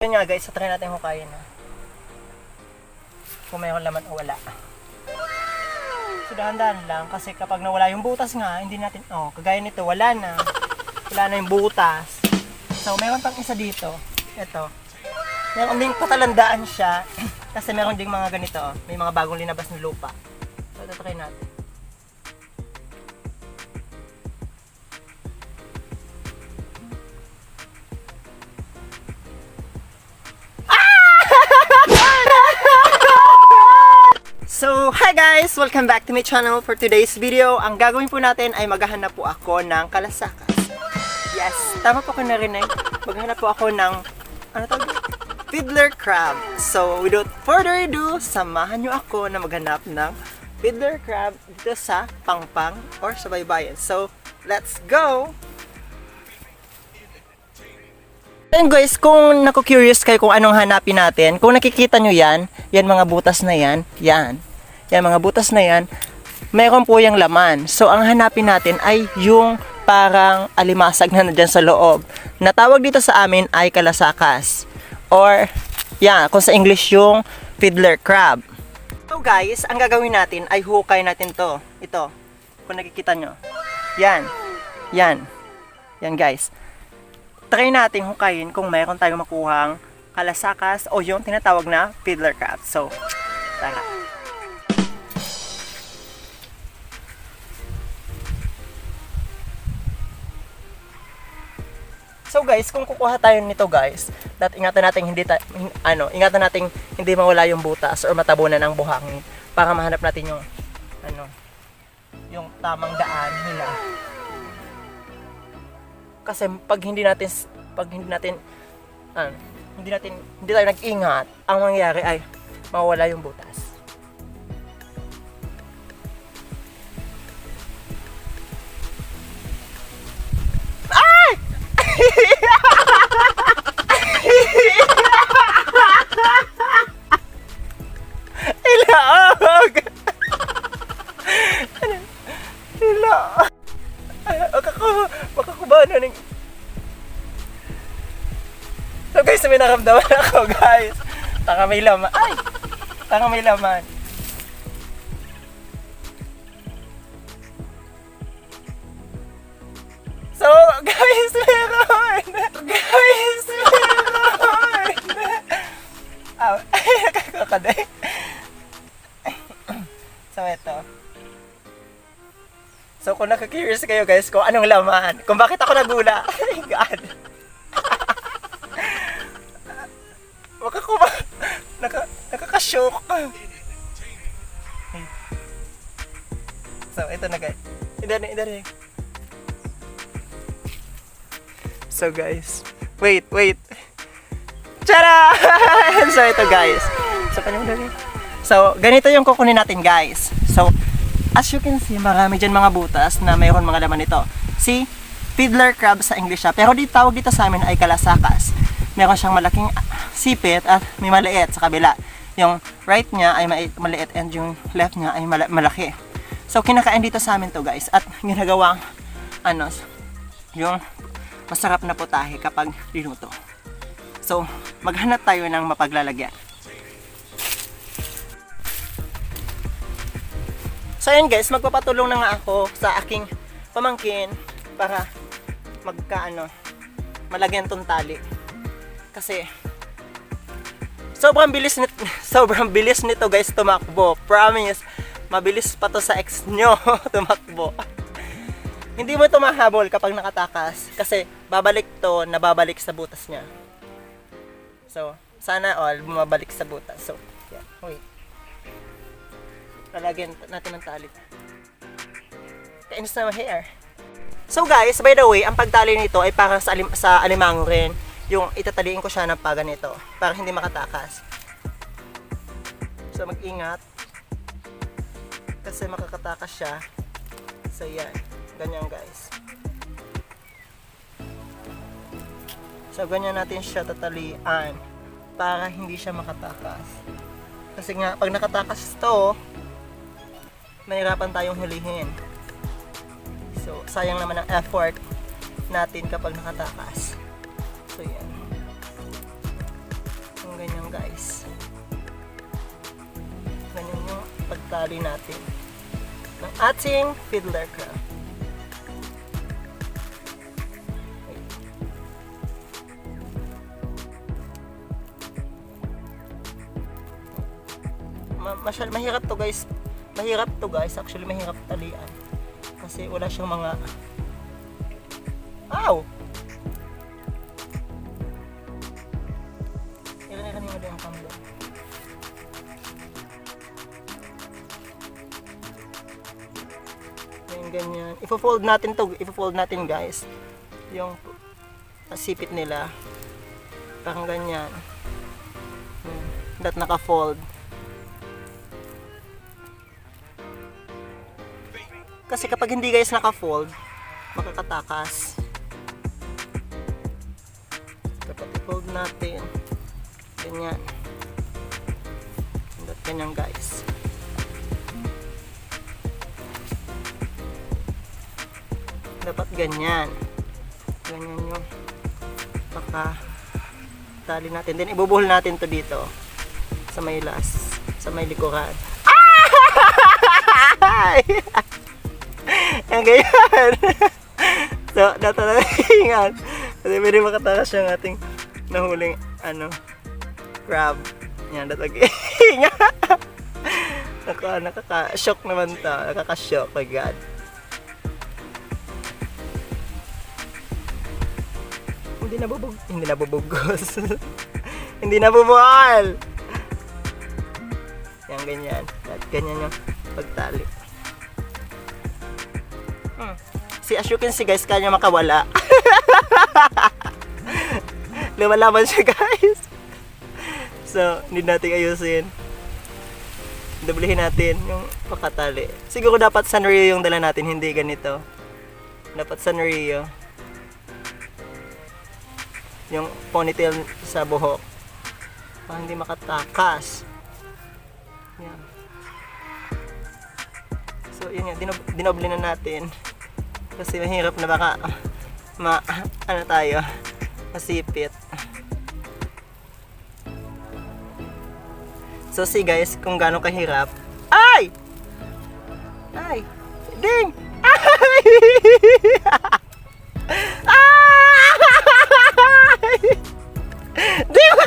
Yun nga guys, so try natin hukayin na. Kung mayroon laman o wala. So dahan-dahan lang kasi kapag nawala yung butas nga, hindi natin, kagaya nito, wala na. Wala na yung butas. So mayroon pang isa dito. Ito. Meron ding patalandaan siya. Kasi meron ding mga ganito, may mga bagong linabas na lupa. So ito try natin. So, hi guys! Welcome back to my channel. For today's video, ang gagawin po natin ay maghahanap po ako ng kalasakas. Yes, tama po ko narinig. Maghahanap po ako ng, fiddler crab. So, without further ado, samahan nyo ako na maghanap ng fiddler crab dito sa Pangpang or sa Baybayin. So, let's go! And guys, kung naku-curious kayo kung anong hanapin natin, kung nakikita nyo yan mga butas na yan mga butas na yan, mayroon po yung laman. So, ang hanapin natin ay yung parang alimasag na nandyan sa loob. Natawag dito sa amin ay kalasakas. Or, kung sa English yung fiddler crab. So guys, ang gagawin natin ay hukay natin to. Ito, kung nakikita nyo. Yan guys. Try natin hukayin kung mayroon tayong makuhang kalasakas o yung tinatawag na fiddler crab. So, tara. So guys, kung kukuha tayo nito guys, ingatan natin hindi mawala yung butas or matabunan ng buhangin para mahanap natin yung tamang daan nila. Kasi hindi tayo nag-ingat, ang mangyayari ay mawala yung butas. Ilaog! Ilaog! Makakubana ng... So guys, may naramdaman ako guys. Taka may laman. Taka may laman. So guys, meron! Guys, meron! Nakakakaday. So ito. So kung nakaka-curious kayo guys kung anong laman, kung bakit ako nagula. Oh my God. Nakaka-shock. So ito na guys. Idari. So guys, wait. Tara! So ito guys. So ganito yung kukunin natin guys. So as you can see, marami dyan mga butas na mayroon mga laman nito. See, fiddler crab sa English siya. Pero tawag dito sa amin ay kalasakas. Meron siyang malaking sipit at may maliit sa kabila. Yung right niya ay maliit and yung left niya ay malaki. So kinakain dito sa amin to guys. At ginagawang yung masarap na putahe kapag linuto. So maghanap tayo ng mapaglalagyan. So ayan guys, magpapatulong na nga ako sa aking pamangkin para malagyan tong tali. Kasi sobrang bilis nito guys tumakbo. Promise, mabilis pa to sa ex nyo tumakbo. Hindi mo ito mahabol kapag nakatakas kasi nababalik sa butas niya. So, sana all bumabalik sa butas. So, wait. Lalagyan natin ng tali. Kainis na hair. So guys, by the way, ang pagtali nito ay para sa alimango rin. Yung itataliin ko siya ng ganito para hindi makatakas. So mag-ingat. Kasi makakatakas siya. So yan. Ganyan guys. So ganyan natin siya tatalian para hindi siya makatakas. Kasi nga, pag nakatakas ito, mahirapan tayong hulihin. So, sayang naman ang effort natin kapag nakatakas. So, yan. guys. Ganyan yung pagtali natin ng ating fiddler crab. Mahirap to guys. Actually mahirap talian. Kasi wala siyang mga Ilan yung ang kamlo. Ganyan. Ipo-fold natin guys. Yung sipit nila. Parang ganyan. Dat naka-fold. Kasi kapag hindi guys naka-fold, makakatakas. Dapat i-fold natin. Ganyan. Ganyan guys. Dapat ganyan. Ganyan yung tali natin. Then ibubuhol natin to dito sa may sa may likuran. Ang ganyan. So, dato na ingat. Kasi pwede makatakas yung ating nahuling crab. Yan, dato ingat. Nakaka-shock naman to. Nakaka-shock. My God. Hindi nabubugos. Hindi nabubuhal. Yan, ganyan. At ganyan yung pagtali. As you can see guys, kanya makawala. Lumalaban siya guys. So, need natin ayusin. Doblehin natin yung pakatali. Siguro dapat Sanrio yung dala natin, hindi ganito. Dapat Sanrio. Yung ponytail sa buhok. Para hindi makatakas. Yan. So, yun nga, dinoble na natin. Kasi mahirap na baka masipit. So see guys, kung gaano kahirap. Ay! Ding! Ay! Di ba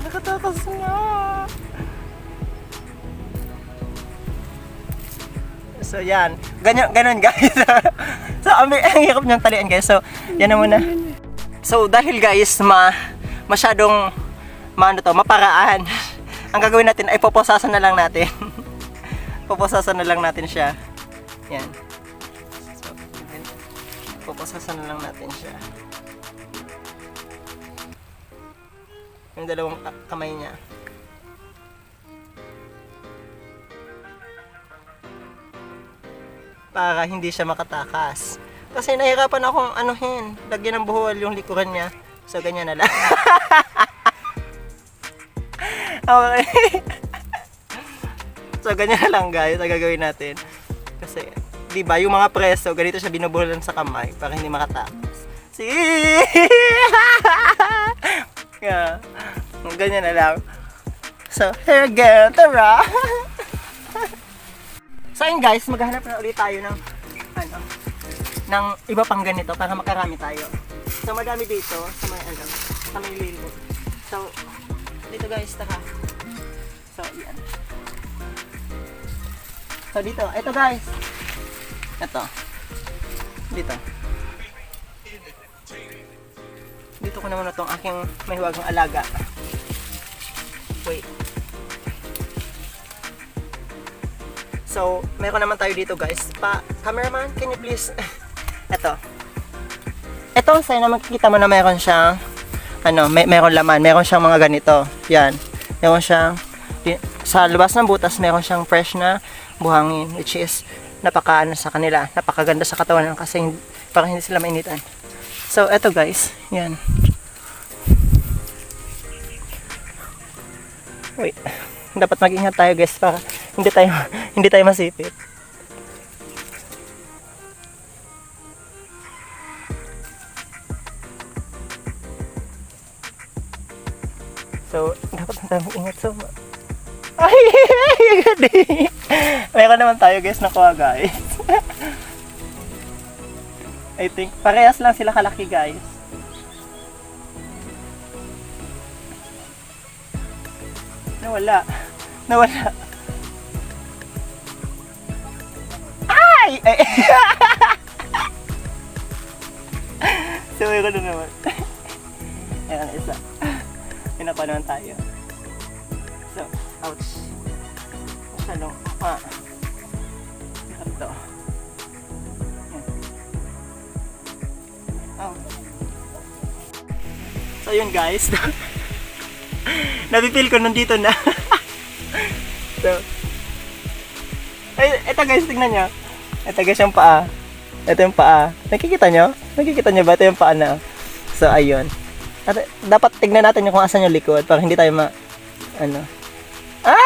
nakatakas nga. So yan, ganyan guys. So ang hirap niyang talian guys. So yan na muna. So dahil guys masyadong maparaan. Ang gagawin natin ay poposasan na lang natin. Poposasan na lang natin siya. Yan. So poposasan na lang natin siya. Yung dalawang kamay niya. Para hindi siya makatakas. Kasi nahirapan akong lagyan ng buhol yung likuran niya. So ganyan na lang. Okay. So ganyan na lang guys, ang gagawin natin. Kasi, di ba, yung mga preso, ganito siya binubuhulan sa kamay para hindi makatakas. See? Yeah. Ganyan na lang. So, here again, tara! So yun guys, maghahanap na ulit tayo ng ng iba pang ganito para makarami tayo. So madami dito sa may lilo. So dito guys, tara. So yan. So dito, ito guys. Ito. Dito. Dito ko naman itong aking mahiwagang alaga. Wait. So, meron naman tayo dito guys. Cameraman, can you please? Ito. Ito, sa'yo na makikita mo na meron siyang meron laman. Meron siyang mga ganito. Yan. Meron siyang sa labas ng butas, meron siyang fresh na buhangin, which is napaka sa kanila. Napakaganda sa katawan kasi parang hindi sila mainitan. So, eto guys. Yan. Wait. Dapat mag-ingat tayo guys para hindi tayo masipit. So, dapat na tayo mag-ingat. So, ay, gadi. Meron naman tayo guys, nakuha guys. I think, parehas lang sila kalaki guys. Nawala. Ay! Ay! Suwi ko na naman. Ayan, isa. Pinapa naman tayo. So, ouch. Masyadong, Ikat to. Ayan. Oh. So, yun guys. Napipil ko nandito na. So, ay, eto guys, tingnan nyo. Ito guys yung paa. Ito yung paa. Nakikita nyo? Nakikita nyo ba? Ito yung paa na. So, ayun. At, dapat tignan natin yung kung asan yung likod para hindi tayo ano. Ouch!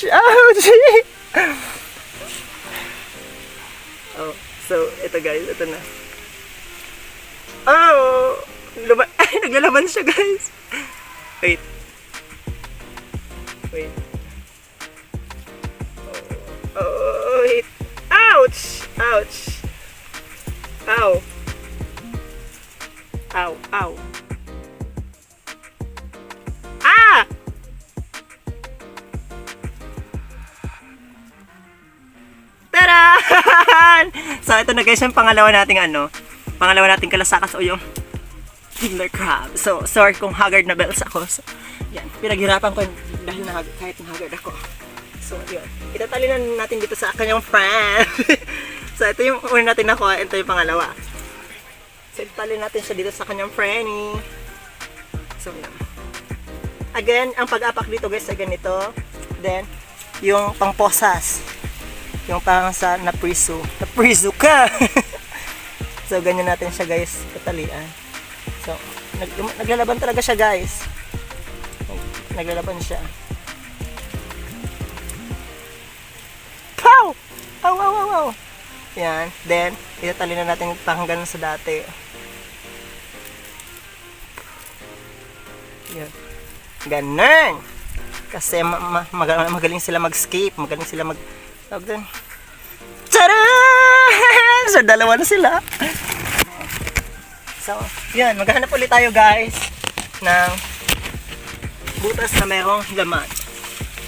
Ouch! Oh, so, ito guys, ito na. Oh! Ay, naglalaban siya guys. Wait. Oh, wait. Ouch! Ouch! Ow! Ow! Ow! Ah! Taran! So, ito na guys yung pangalawa nating kalasakas o yung fiddler crab. So, sorry kung haggard na bells ako. So, yan. Pinaghirapan ko dahil kahit na haggard ako. So, yun. Itatali na natin dito sa kanyang friend. So, ito yung una natin nakuha. Ito yung pangalawa. So, itatali natin siya dito sa kanyang friendy. So, yan. Again, ang pag-apak dito guys ay ganito. Then, yung pangposas. Yung parang sa napriso. Napriso ka! So, ganyan natin siya guys. Katalian. So, naglalaban talaga siya guys. Naglalaban siya. Pow! Aw, aw, aw, aw. Yan. Then, itatali na natin parang ganun sa dati. Yan. Ganun! Kasi magaling sila mag-escape. Magaling sila tawag din. Tcharam! So, dalawa na sila. So, yan. Maghanap ulit tayo guys ng butas na merong laman.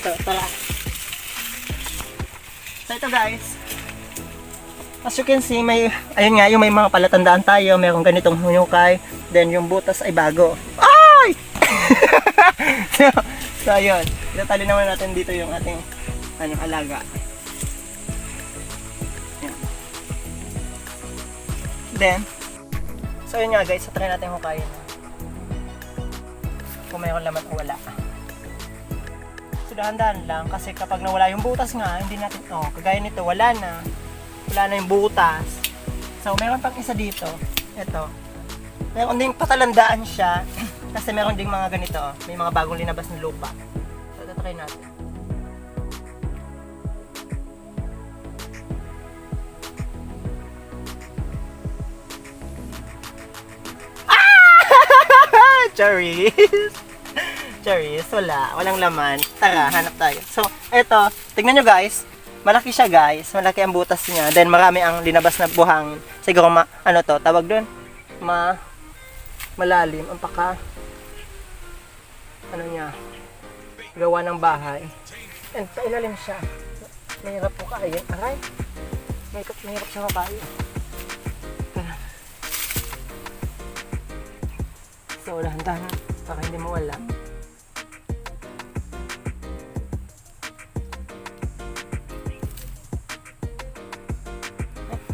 So, tara. So, ito guys. As you can see, ayun nga, yung may mga palatandaan tayo. Merong ganitong hunyukay. Then, yung butas ay bago. Ay! So, ayun. Itatali naman natin dito yung ating alaga. Yan. Then, so yun nga guys, try natin hukayin kung mayroon laman o wala. So dahan-dahan lang kasi kapag nawala yung butas nga, hindi natin, kagaya nito, wala na yung butas. So meron pang isa dito, ito. Meron ding patalandaan siya kasi meron ding mga ganito, may mga bagong linabas na lupa. So ito try natin. Cherries, walang laman. Tara, hanap tayo. So, eto, tignan nyo guys, malaki siya guys, malaki ang butas niya, then marami ang linabas na buhangin. Siguro tawag doon, malalim, ang gawa ng bahay. And pailalim siya. Mahirap po kain. Aray, mahirap siya kain. So, dahan-dahan para hindi mawala.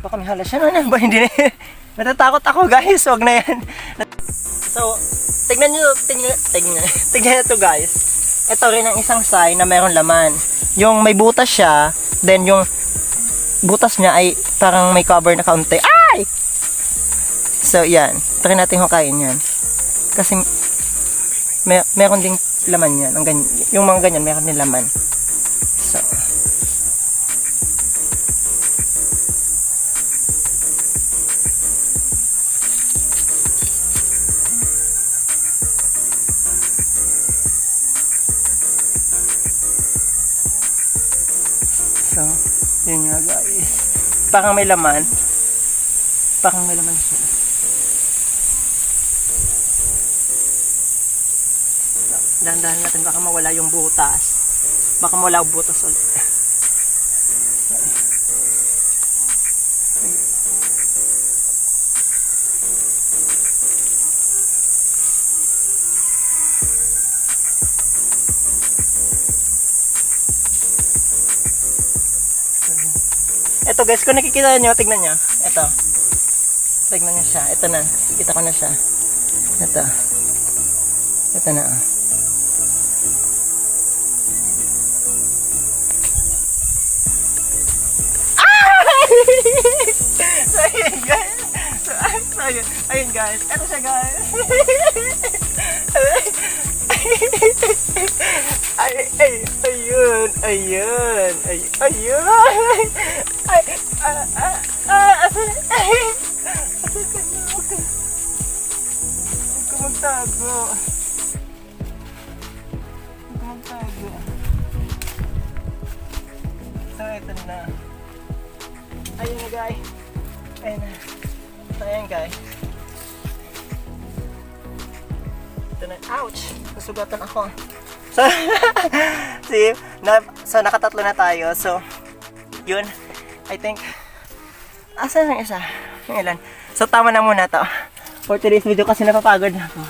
Baka may halas siya. Ano ba? Hindi na. Natatakot ako guys. Huwag na yan. So, tignan nyo to guys. Ito rin ang isang sign na mayroon laman. Yung may butas siya, then yung butas niya ay parang may cover na kaunti. Ay! So, yan. Try natin hukayin yan. Kasi meron ding laman yan. Ang ganyan, yung mga ganyan, meron din laman. So, so, yun nga guys. Parang may laman. Parang may laman siya. So, dahan-dahan natin baka mawala yung butas. Baka mawala yung butas ulit. Ito guys, kung nakikita nyo, tignan nyo. Ito. Tignan nyo siya. Ito na. Kita ko na siya. Ito. Ito na. So, ayun guys. Ayun guys. Ito siya guys. Ayun. Ayun. Magtago. So, ito na. Ayun na guys. Ayun na. So, ayun guys. Ito na. Ouch! Nasugatan ako. So, see? So, nakatatlo na tayo. So, yun. I think, asan ang isa? Yung ilan? So, tama na muna to for today's video kasi napapagod na ako.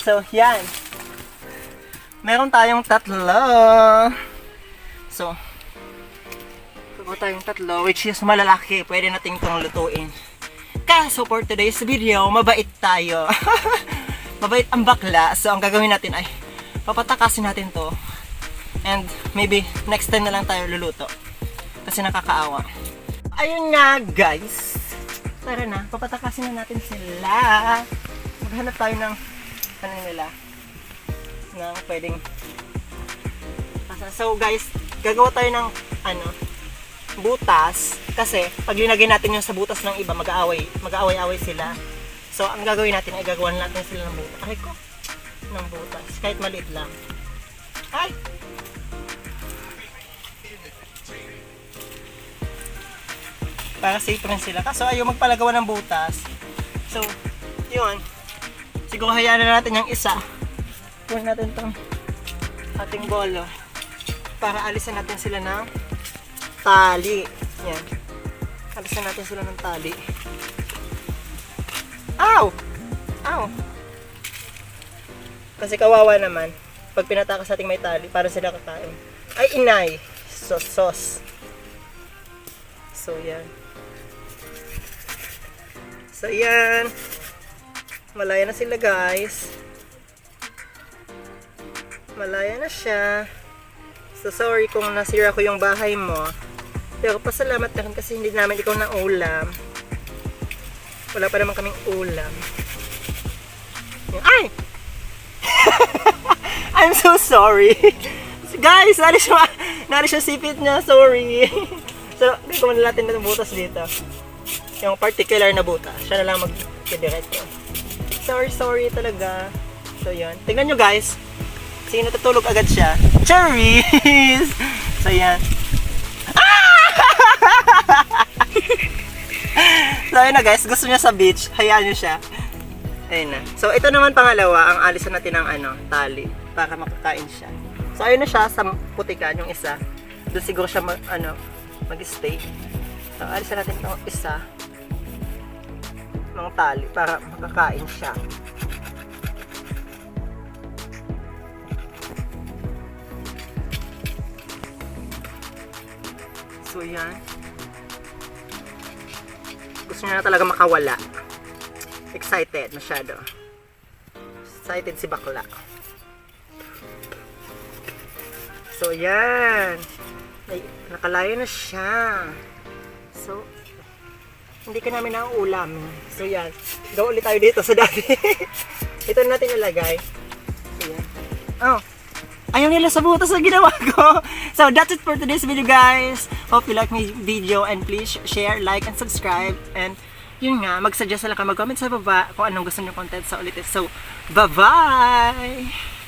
So, yan. Meron tayong tatlo. So, tayong tatlo, which is malalaki. Pwede nating itong lutuin. Kaso, for today's video, mabait tayo. Mabait ang bakla. So, ang gagawin natin ay papatakasin natin to. And maybe next time na lang tayo luluto. Kasi nakakaawa. Ayun nga guys. Tara na, papatakasin na natin sila. Maghanap tayo ng ano nila. Ng pwedeng. So guys, gagawa tayo ng ano, butas. Kasi pag linagay natin yung sa butas ng iba, mag-aaway sila. So ang gagawin natin ay gagawan natin sila ng butas. Ay ko, ng butas. Kahit maliit lang. Ay! Para safe rin sila. Kaso ayaw magpalagawa ng butas. So, yun. Siguro hayaan na natin yung isa. Kunin natin itong ating bolo. Para alisan natin sila ng tali. Yan. Alisan natin sila ng tali. Ow! Ow! Kasi kawawa naman. Pag pinatakas natin may tali, para sila kakain. Ay, inay! Sos. So, yan. So, yan. Malaya na sila, guys. Malaya na siya. So, sorry kung nasira ko yung bahay mo. Pero pasalamat na rin kasi hindi namin ikaw na ulam. Wala pa naman kaming ulam. Ay! I'm so sorry. Guys, naris yung sipit niya. Sorry. So, gagawin na natin ng butas dito. Yung particular na butas. Siya na lang mag-diretso. Sorry talaga. So, yun. Tingnan nyo guys. Sige, natutulog agad siya. Cherries! So, yan. So, ayun na guys. Gusto niya sa beach. Hayaan nyo siya. Ayun na. So, ito naman pangalawa. Ang alisan natin ng tali. Para makakain siya. So, ayun na siya sa putikan. Yung isa. Doon siguro siya mag-stay. So, alisan natin itong isa ng tali para makakain siya. So, yan. Gusto niya na talaga makawala. Excited masyado. Excited si bakla. So, yan. Nakalayo na siya. So, hindi ka namin nauulam. So, yan. Gawa ulit tayo dito sa dati. ito na natin ilagay. Ayan. Oh. Ayaw nila sa butas na ginawa ko. So, that's it for today's video, guys. Hope you like my video and please share, like, and subscribe. And yun nga, mag-suggest na lang kayo, mag-comment sa baba kung anong gusto nyo content sa ulitin. So, bye-bye!